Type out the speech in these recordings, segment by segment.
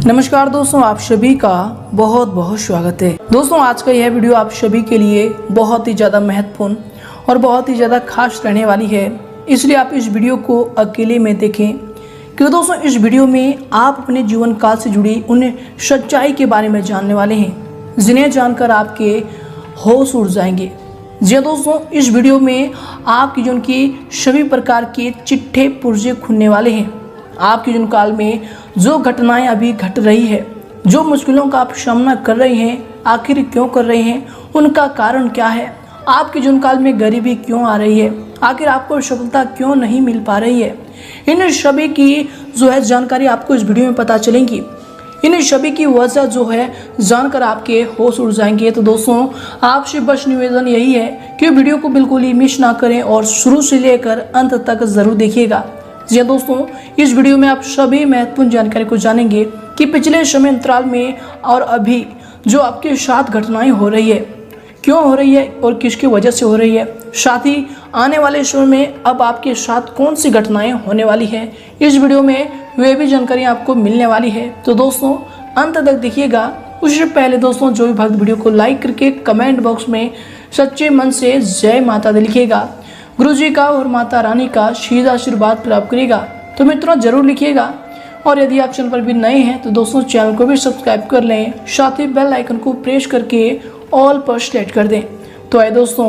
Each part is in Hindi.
नमस्कार दोस्तों, आप सभी का बहुत बहुत स्वागत है। दोस्तों, आज का यह वीडियो आप सभी के लिए बहुत ही ज़्यादा महत्वपूर्ण और बहुत ही ज़्यादा खास रहने वाली है, इसलिए आप इस वीडियो को अकेले में देखें। क्योंकि दोस्तों, इस वीडियो में आप अपने जीवन काल से जुड़ी उन सच्चाई के बारे में जानने वाले हैं जिन्हें जानकर आपके होश उड़ जाएंगे। जी दोस्तों, इस वीडियो में आपकी जीवन की सभी प्रकार के चिट्ठे पुर्जे खुलने वाले हैं। आपके जीवन काल में जो घटनाएं अभी घट रही है, जो मुश्किलों का आप सामना कर रहे हैं, आखिर क्यों कर रहे हैं, उनका कारण क्या है, आपके जीवन काल में गरीबी क्यों आ रही है, आखिर आपको सफलता क्यों नहीं मिल पा रही है, इन सभी की जो है जानकारी आपको इस वीडियो में पता चलेंगी। इन सभी की वजह जो है जानकर आपके होश उड़ जाएंगे। तो दोस्तों, आपसे बस निवेदन यही है कि वीडियो को बिल्कुल ही मिस ना करें और शुरू से लेकर अंत तक जरूर देखिएगा। जी दोस्तों, इस वीडियो में आप सभी महत्वपूर्ण जानकारी को जानेंगे कि पिछले समय अंतराल में और अभी जो आपके साथ घटनाएं हो रही है, क्यों हो रही है और किसकी वजह से हो रही है, साथ ही आने वाले समय में अब आपके साथ कौन सी घटनाएं होने वाली है, इस वीडियो में वे भी जानकारी आपको मिलने वाली है। तो दोस्तों, अंत तक देखिएगा। उससे पहले दोस्तों, जो भी भक्त वीडियो को लाइक करके कमेंट बॉक्स में सच्चे मन से जय माता दी लिखिएगा, गुरु जी का और माता रानी का सीधा आशीर्वाद प्राप्त करेगा। तो मित्रों, जरूर लिखिएगा। और यदि आप चैनल पर भी नए हैं तो दोस्तों, चैनल को भी सब्सक्राइब कर लें, साथ ही बेल आइकन को प्रेस करके ऑल पर सेलेक्ट कर दें। तो आइए दोस्तों,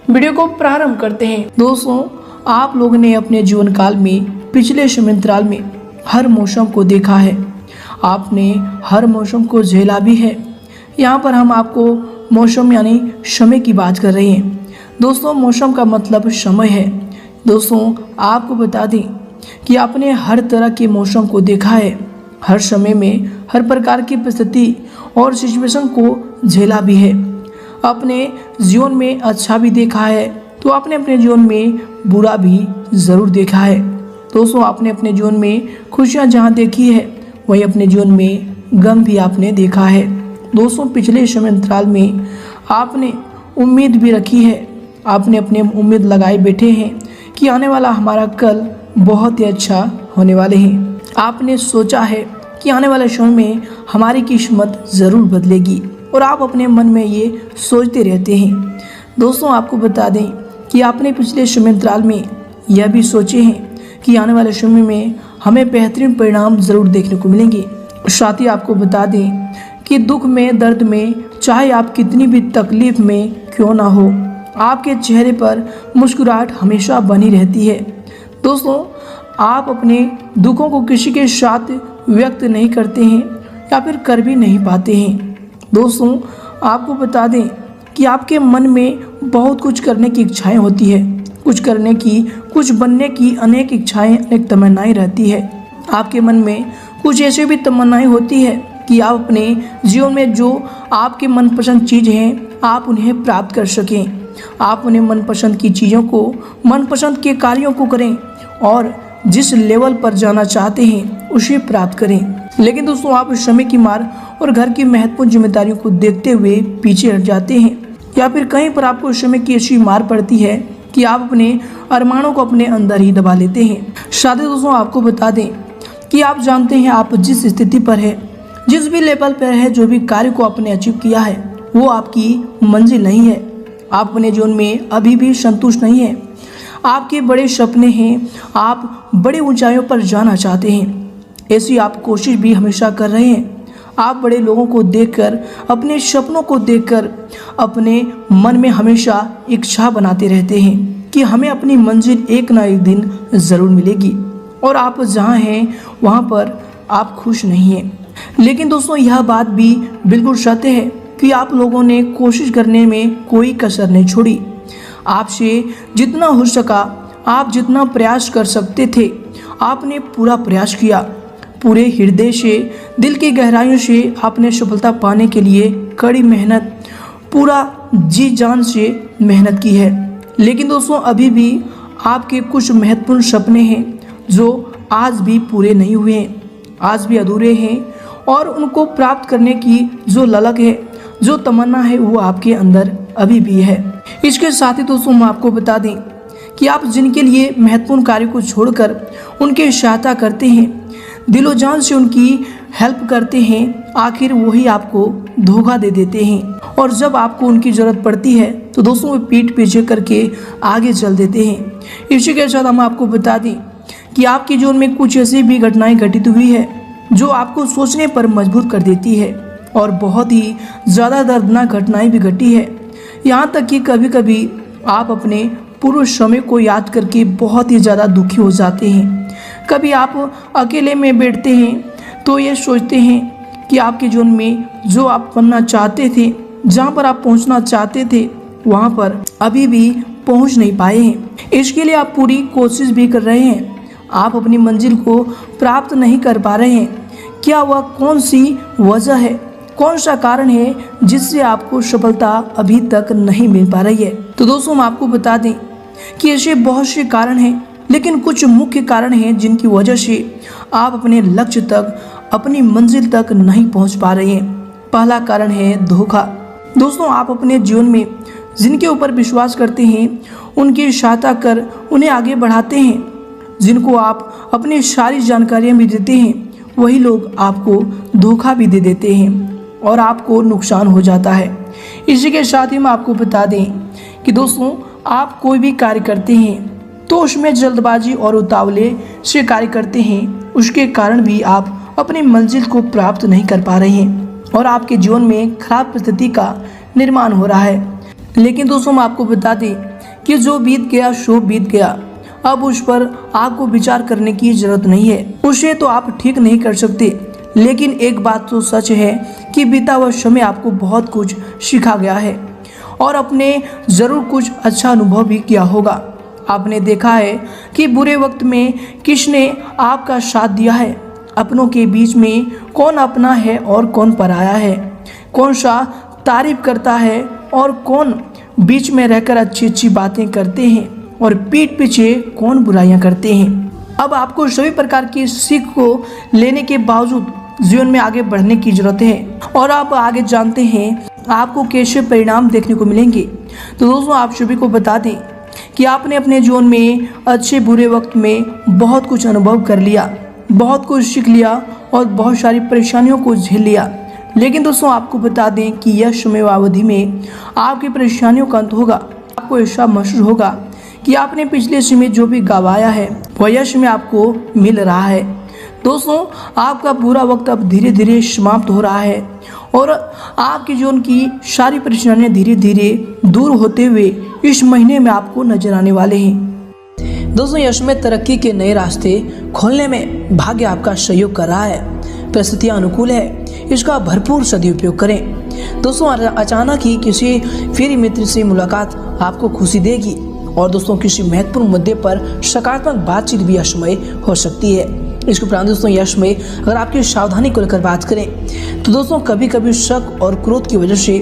वीडियो को प्रारंभ करते हैं। दोस्तों, आप लोगों ने अपने जीवन काल में पिछले समय अंतराल में हर मौसम को देखा है, आपने हर मौसम को झेला भी है। यहाँ पर हम आपको मौसम यानी समय की बात कर रहे हैं। दोस्तों, मौसम का मतलब समय है। दोस्तों, आपको बता दें कि आपने हर तरह के मौसम को देखा है, हर समय में हर प्रकार की परिस्थिति और सिचुएशन को झेला भी है। अपने जीवन में अच्छा भी देखा है तो आपने अपने जीवन में बुरा भी ज़रूर देखा है। दोस्तों, आपने अपने जीवन में खुशियाँ जहाँ देखी है, वहीं अपने जीवन में गम भी आपने देखा है। दोस्तों, पिछले समय अंतराल में आपने उम्मीद भी रखी है, आपने अपने उम्मीद लगाए बैठे हैं कि आने वाला हमारा कल बहुत ही अच्छा होने वाले हैं। आपने सोचा है कि आने वाले समय में हमारी किस्मत ज़रूर बदलेगी और आप अपने मन में ये सोचते रहते हैं। दोस्तों, आपको बता दें कि आपने पिछले समय अंतराल में यह भी सोचे हैं कि आने वाले समय में हमें बेहतरीन परिणाम ज़रूर देखने को मिलेंगे। साथ ही आपको बता दें कि दुख में, दर्द में, चाहे आप कितनी भी तकलीफ में क्यों ना हो, आपके चेहरे पर मुस्कुराहट हमेशा बनी रहती है। दोस्तों, आप अपने दुखों को किसी के साथ व्यक्त नहीं करते हैं या फिर कर भी नहीं पाते हैं। दोस्तों, आपको बता दें कि आपके मन में बहुत कुछ करने की इच्छाएं होती है, कुछ करने की, कुछ बनने की अनेक इच्छाएं, अनेक तमन्नाएं रहती है। आपके मन में कुछ ऐसी भी तमन्नाएं होती है कि आप अपने जीवन में जो आपके मनपसंद चीज़ हैं, आप उन्हें प्राप्त कर सकें। आप उन्हें मनपसंद की चीज़ों को, मनपसंद के कार्यों को करें और जिस लेवल पर जाना चाहते हैं उसे प्राप्त करें। लेकिन दोस्तों, आप समय की मार और घर की महत्वपूर्ण जिम्मेदारियों को देखते हुए पीछे हट जाते हैं, या फिर कहीं पर आपको समय की ऐसी मार पड़ती है कि आप अपने अरमानों को अपने अंदर ही दबा लेते हैं। साथ ही दोस्तों, आपको बता दें कि आप जानते हैं आप जिस स्थिति पर है, जिस भी लेवल पर है, जो भी कार्य को आपने अचीव किया है, वो आपकी मंजिल नहीं है। आप अपने जीवन में अभी भी संतुष्ट नहीं हैं। आपके बड़े सपने हैं, आप बड़ी ऊंचाइयों पर जाना चाहते हैं, ऐसी आप कोशिश भी हमेशा कर रहे हैं। आप बड़े लोगों को देखकर, अपने सपनों को देखकर अपने मन में हमेशा इच्छा बनाते रहते हैं कि हमें अपनी मंजिल एक ना एक दिन ज़रूर मिलेगी, और आप जहाँ हैं वहाँ पर आप खुश नहीं हैं। लेकिन दोस्तों, यह बात भी बिल्कुल सत्य है कि आप लोगों ने कोशिश करने में कोई कसर नहीं छोड़ी। आपसे जितना हो सका, आप जितना प्रयास कर सकते थे, आपने पूरा प्रयास किया। पूरे हृदय से, दिल की गहराइयों से आपने सफलता पाने के लिए कड़ी मेहनत, पूरा जी जान से मेहनत की है। लेकिन दोस्तों, अभी भी आपके कुछ महत्वपूर्ण सपने हैं जो आज भी पूरे नहीं हुए हैं, आज भी अधूरे हैं, और उनको प्राप्त करने की जो ललक है, जो तमन्ना है, वो आपके अंदर अभी भी है। इसके साथ ही दोस्तों, हम आपको बता दें कि आप जिनके लिए महत्वपूर्ण कार्य को छोड़कर उनकी सहायता करते हैं, दिलो जान से उनकी हेल्प करते हैं आखिर वही आपको धोखा दे देते हैं, और जब आपको उनकी ज़रूरत पड़ती है तो दोस्तों वो पीठ पीछे करके आगे चल देते हैं। इसी के साथ हम आपको बता दें कि आपके जीवन में कुछ ऐसी भी घटनाएं घटित हुई है जो आपको सोचने पर मजबूर कर देती है, और बहुत ही ज़्यादा दर्दनाक घटनाएं भी घटी है। यहाँ तक कि कभी कभी आप अपने पूर्व समय को याद करके बहुत ही ज़्यादा दुखी हो जाते हैं। कभी आप अकेले में बैठते हैं तो ये सोचते हैं कि आपके जीवन में जो आप बनना चाहते थे, जहाँ पर आप पहुँचना चाहते थे, वहाँ पर अभी भी पहुँच नहीं पाए हैं। इसके लिए आप पूरी कोशिश भी कर रहे हैं, आप अपनी मंजिल को प्राप्त नहीं कर पा रहे हैं। क्या वह कौन सी वजह है, कौन सा कारण है जिससे आपको सफलता अभी तक नहीं मिल पा रही है? तो दोस्तों हम आपको बता दें कि ऐसे बहुत से कारण हैं, लेकिन कुछ मुख्य कारण हैं जिनकी वजह से आप अपने लक्ष्य तक, अपनी मंजिल तक नहीं पहुंच पा रहे हैं। पहला कारण है धोखा। दोस्तों आप अपने जीवन में जिनके ऊपर विश्वास करते हैं, उनकी सहायता कर उन्हें आगे बढ़ाते हैं, जिनको आप अपनी सारी जानकारियाँ भी देते हैं, वही लोग आपको धोखा भी दे देते हैं और आपको नुकसान हो जाता है। इसी के साथ ही मैं आपको बता दें कि दोस्तों आप कोई भी कार्य करते हैं तो उसमें जल्दबाजी और उतावले से कार्य करते हैं, उसके कारण भी आप अपनी मंजिल को प्राप्त नहीं कर पा रहे हैं और आपके जीवन में खराब परिस्थिति का निर्माण हो रहा है। लेकिन दोस्तों हम आपको बता दें कि जो बीत गया सो बीत गया, अब उस पर आपको विचार करने की जरूरत नहीं है। उसे तो आप ठीक नहीं कर सकते, लेकिन एक बात तो सच है कि बीता हुआ समय आपको बहुत कुछ सिखा गया है और आपने ज़रूर कुछ अच्छा अनुभव भी किया होगा। आपने देखा है कि बुरे वक्त में किसने आपका साथ दिया है, अपनों के बीच में कौन अपना है और कौन पराया है, कौन सा तारीफ करता है और कौन बीच में रहकर अच्छी अच्छी बातें करते हैं और पीठ पीछे कौन बुराइयां करते हैं। अब आपको सभी प्रकार की सीख को लेने के बावजूद जीवन में आगे बढ़ने की जरूरत है और आप आगे जानते हैं आपको कैसे परिणाम देखने को मिलेंगे। तो दोस्तों आप सभी को बता दें कि आपने अपने जीवन में अच्छे बुरे वक्त में बहुत कुछ अनुभव कर लिया, बहुत कुछ सीख लिया और बहुत सारी परेशानियों को झेल लिया। लेकिन दोस्तों आपको बता दें कि यह समयावधि में आपकी परेशानियों का अंत होगा। आपको ऐसा महसूस होगा कि आपने पिछले समय जो भी गंवाया है वह यश में आपको मिल रहा है। दोस्तों आपका बुरा वक्त अब धीरे धीरे समाप्त हो रहा है और आपके जीवन की सारी परेशानियां धीरे धीरे दूर होते हुए इस महीने में आपको नजर आने वाले हैं। दोस्तों यश में तरक्की के नए रास्ते खोलने में भाग्य आपका सहयोग कर रहा है, परिस्थितियां अनुकूल है, इसका भरपूर सदुपयोग करें। दोस्तों अचानक ही किसी प्रिय मित्र से मुलाकात आपको खुशी देगी और दोस्तों किसी महत्वपूर्ण मुद्दे पर सकारात्मक बातचीत भी यश में हो सकती है। इसके उपरांत दोस्तों यश में अगर आपकी सावधानी को लेकर बात करें तो दोस्तों कभी कभी शक और क्रोध की वजह से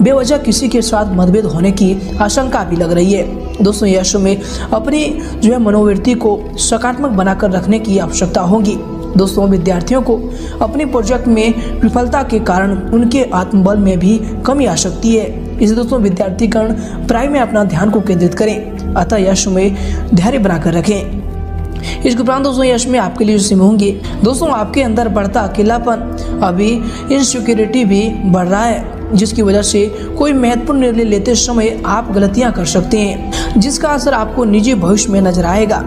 बेवजह किसी के साथ मतभेद होने की आशंका भी लग रही है। दोस्तों यश में अपनी जो है मनोवृत्ति को सकारात्मक बनाकर रखने की आवश्यकता होगी। दोस्तों विद्यार्थियों को अपने प्रोजेक्ट में विफलता के कारण उनके आत्मबल में भी कमी आ सकती है, इसलिए दोस्तों विद्यार्थीगण पढ़ाई में अपना ध्यान को केंद्रित करें, अतः यश में धैर्य बनाकर रखें। इसके उपरांत दोस्तों यश में आपके लिए सीम होंगे। दोस्तों आपके अंदर बढ़ता अकेलापन, अभी इनसिक्योरिटी भी बढ़ रहा है, जिसकी वजह से कोई महत्वपूर्ण निर्णय लेते समय आप गलतियां कर सकते हैं, जिसका असर आपको निजी भविष्य में नजर आएगा।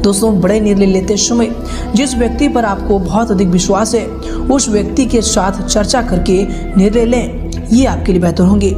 दोस्तों बड़े निर्णय लेते समय जिस व्यक्ति पर आपको बहुत अधिक विश्वास है उस व्यक्ति के साथ चर्चा करके निर्णय लें, ये आपके लिए बेहतर होंगे।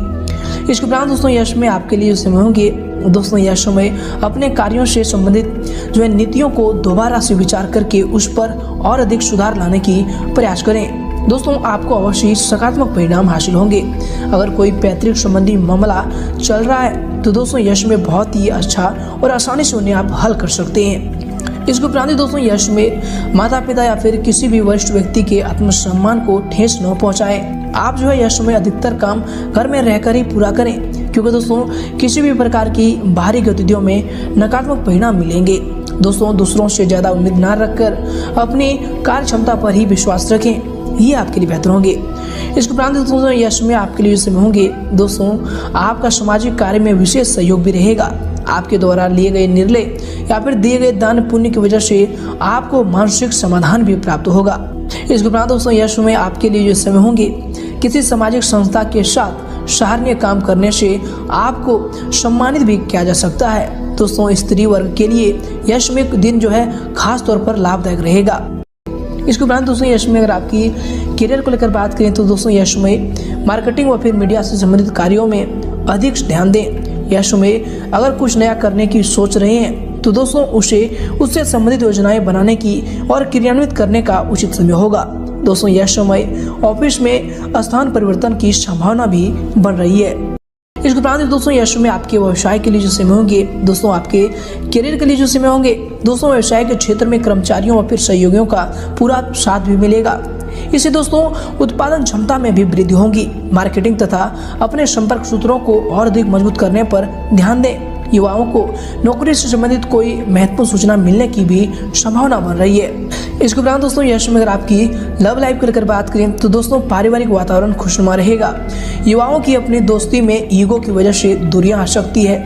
इसके उपरांत दोस्तों यश में आपके लिए समय होंगे। दोस्तों यह समय अपने कार्यों से संबंधित जो है नीतियों को दोबारा से विचार करके उस पर और अधिक सुधार लाने की प्रयास करें। दोस्तों आपको अवश्य सकारात्मक परिणाम हासिल होंगे। अगर कोई पैतृक संबंधी मामला चल रहा है तो दोस्तों यश में बहुत ही अच्छा और आसानी से उन्हें आप हल कर सकते हैं। इसके उपरांत दोस्तों यश में माता पिता या फिर किसी भी वरिष्ठ व्यक्ति के आत्मसम्मान को ठेस न पहुंचाएं। आप जो है यश में अधिकतर काम घर में रहकर ही पूरा करें, क्योंकि दोस्तों किसी भी प्रकार की बाहरी गतिविधियों में नकारात्मक परिणाम मिलेंगे। दोस्तों दूसरों से ज़्यादा उम्मीद न रखकर अपनी कार्य क्षमता पर ही विश्वास रखें, ये आपके लिए बेहतर होंगे। इसके उपरांत दोस्तों यश में आपके लिए समय होंगे। दोस्तों आपका सामाजिक कार्य में विशेष सहयोग भी रहेगा। आपके द्वारा लिए गए निर्णय या फिर दिए गए दान पुण्य की वजह से आपको मानसिक समाधान भी प्राप्त होगा। इसके उपरांत दोस्तों यश में आपके लिए जो समय होंगे, किसी सामाजिक संस्था के साथ सराहनीय काम करने से आपको सम्मानित भी किया जा सकता है। दोस्तों स्त्री वर्ग के लिए यश में दिन जो है खास तौर पर लाभदायक रहेगा। इसके उपरांत दोस्तों यश में अगर आपकी करियर को लेकर बात करें तो दोस्तों यश में मार्केटिंग व फिर मीडिया से संबंधित कार्यों में अधिक ध्यान दें। यश में अगर कुछ नया करने की सोच रहे हैं तो दोस्तों उससे संबंधित योजनाएं बनाने की और क्रियान्वित करने का उचित समय होगा। दोस्तों यश में ऑफिस में स्थान परिवर्तन की संभावना भी बन रही है। इसके उपरांत दोस्तों यश में आपके व्यवसाय के लिए जो समय होंगे, दोस्तों आपके करियर के लिए जो समय होंगे, दोस्तों व्यवसाय के क्षेत्र में कर्मचारियों और फिर सहयोगियों का पूरा साथ भी मिलेगा। इससे दोस्तों उत्पादन क्षमता में भी वृद्धि होगी। मार्केटिंग तथा अपने संपर्क सूत्रों को और अधिक मजबूत करने पर ध्यान दें। युवाओं को नौकरी से संबंधित कोई महत्वपूर्ण सूचना मिलने की भी संभावना बन रही है। इसके उपरांत दोस्तों यश में अगर आपकी लव लाइफ को लेकर बात करें तो दोस्तों पारिवारिक वातावरण खुशनुमा रहेगा। युवाओं की अपनी दोस्ती में ईगो की वजह से दूरियां आ सकती है,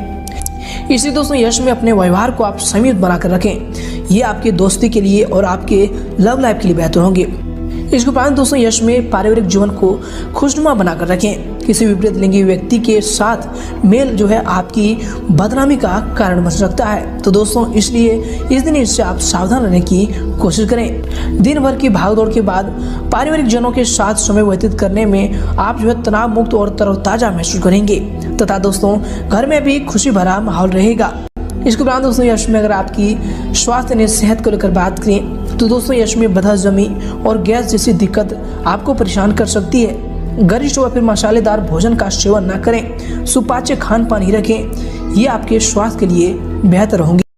इसलिए दोस्तों यश में अपने व्यवहार को आप संयमित बनाकर रखें। ये आपकी दोस्ती के लिए और आपके लव लाइफ के लिए बेहतर होंगे। इसके उपरांत दोस्तों यश में पारिवारिक जीवन को खुशनुमा बनाकर रखें। किसी विपरीत लिंगी व्यक्ति के साथ मेल जो है आपकी बदनामी का कारण बन सकता है, तो दोस्तों इसलिए इस दिन इससे आप सावधान रहने की कोशिश करें। दिन भर की भागदौड़ के बाद पारिवारिक जनों के साथ समय व्यतीत करने में आप जो है तनाव मुक्त और तरोताजा महसूस करेंगे तथा दोस्तों घर में भी खुशी भरा माहौल रहेगा। इसके उपरांत दोस्तों यश में अगर आपकी स्वास्थ्य यानी सेहत को लेकर बात करें तो दोस्तों यश में बदहजमी और गैस जैसी दिक्कत आपको परेशान कर सकती है। गरिष्ठ व फिर मसालेदार भोजन का सेवन न करें, सुपाच्य खान पान ही रखें, ये आपके स्वास्थ्य के लिए बेहतर होंगे।